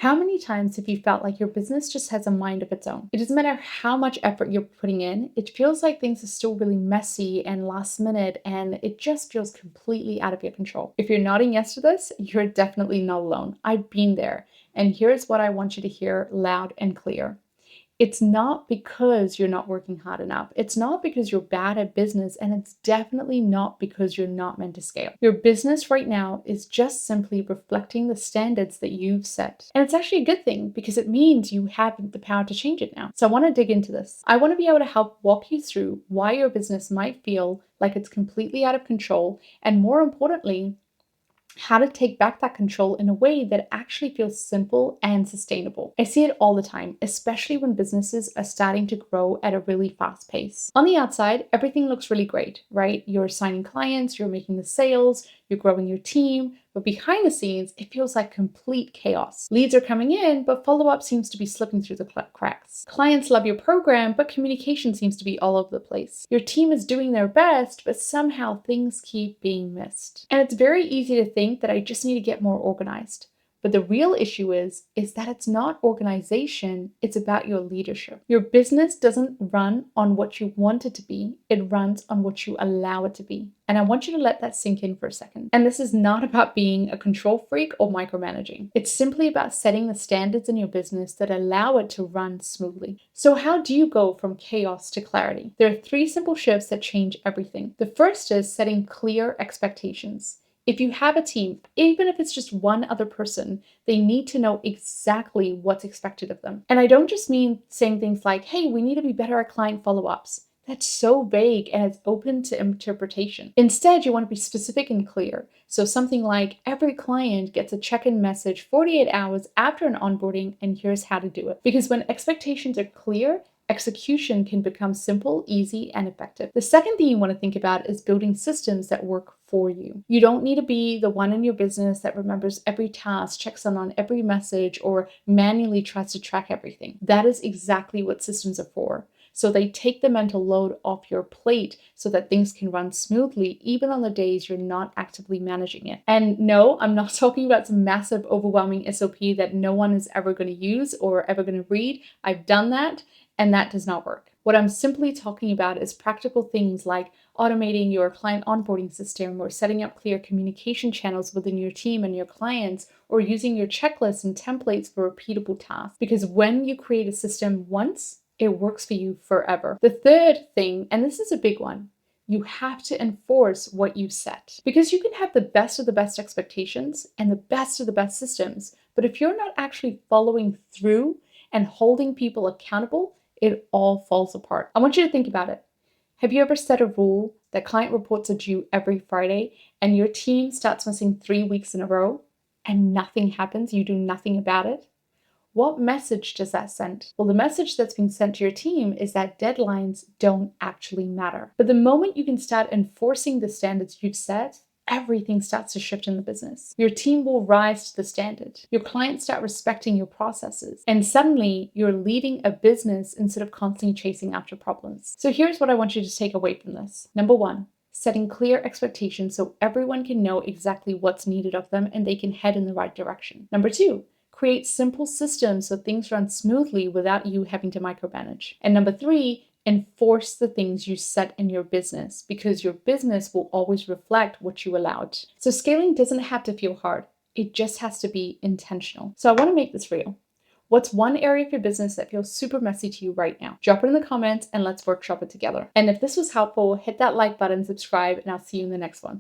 How many times have you felt like your business just has a mind of its own? It doesn't matter how much effort you're putting in, it feels like things are still really messy and last minute, and it just feels completely out of your control. If you're nodding yes to this, you're definitely not alone. I've been there. And here's what I want you to hear loud and clear. It's not because you're not working hard enough. It's not because you're bad at business, and it's definitely not because you're not meant to scale. Your business right now is just simply reflecting the standards that you've set. And it's actually a good thing because it means you have the power to change it now. So I want to dig into this. I want to be able to help walk you through why your business might feel like it's completely out of control, and more importantly, how to take back that control in a way that actually feels simple and sustainable. I see it all the time, especially when businesses are starting to grow at a really fast pace. On the outside, everything looks really great, right? You're signing clients, you're making the sales, you're growing your team, but behind the scenes, it feels like complete chaos. Leads are coming in, but follow-up seems to be slipping through the cracks. Clients love your program, but communication seems to be all over the place. Your team is doing their best, but somehow things keep being missed. And it's very easy to think that I just need to get more organized. But the real issue is that it's not organization, it's about your leadership. Your business doesn't run on what you want it to be, it runs on what you allow it to be. And I want you to let that sink in for a second. And this is not about being a control freak or micromanaging. It's simply about setting the standards in your business that allow it to run smoothly. So how do you go from chaos to clarity? There are 3 simple shifts that change everything. The first is setting clear expectations. If you have a team, even if it's just one other person, they need to know exactly what's expected of them. And I don't just mean saying things like, hey, we need to be better at client follow-ups. That's so vague and it's open to interpretation. Instead, you want to be specific and clear. So something like every client gets a check-in message 48 hours after an onboarding, and here's how to do it. Because when expectations are clear, execution can become simple, easy, and effective. The second thing you want to think about is building systems that work for you. You don't need to be the one in your business that remembers every task, checks on every message, or manually tries to track everything. That is exactly what systems are for. So they take the mental load off your plate so that things can run smoothly, even on the days you're not actively managing it. And no, I'm not talking about some massive, overwhelming SOP that no one is ever going to use or ever going to read. I've done that, and that does not work. What I'm simply talking about is practical things like automating your client onboarding system, or setting up clear communication channels within your team and your clients, or using your checklists and templates for repeatable tasks. Because when you create a system once, it works for you forever. The third thing, and this is a big one, you have to enforce what you set. Because you can have the best of the best expectations and the best of the best systems, but if you're not actually following through and holding people accountable, it all falls apart. I want you to think about it. Have you ever set a rule that client reports are due every Friday and your team starts missing 3 weeks in a row and nothing happens? You do nothing about it? What message does that send? Well, the message that's being sent to your team is that deadlines don't actually matter. But the moment you can start enforcing the standards you've set, everything starts to shift in the business. Your team will rise to the standard. Your clients start respecting your processes. And suddenly you're leading a business instead of constantly chasing after problems. So here's what I want you to take away from this. Number 1, setting clear expectations so everyone can know exactly what's needed of them and they can head in the right direction. Number 2, create simple systems so things run smoothly without you having to micromanage. And number 3, enforce the things you set in your business, because your business will always reflect what you allowed. So scaling doesn't have to feel hard. It just has to be intentional. So I want to make this real. What's one area of your business that feels super messy to you right now? Drop it in the comments and let's workshop it together. And if this was helpful, hit that like button, subscribe, and I'll see you in the next one.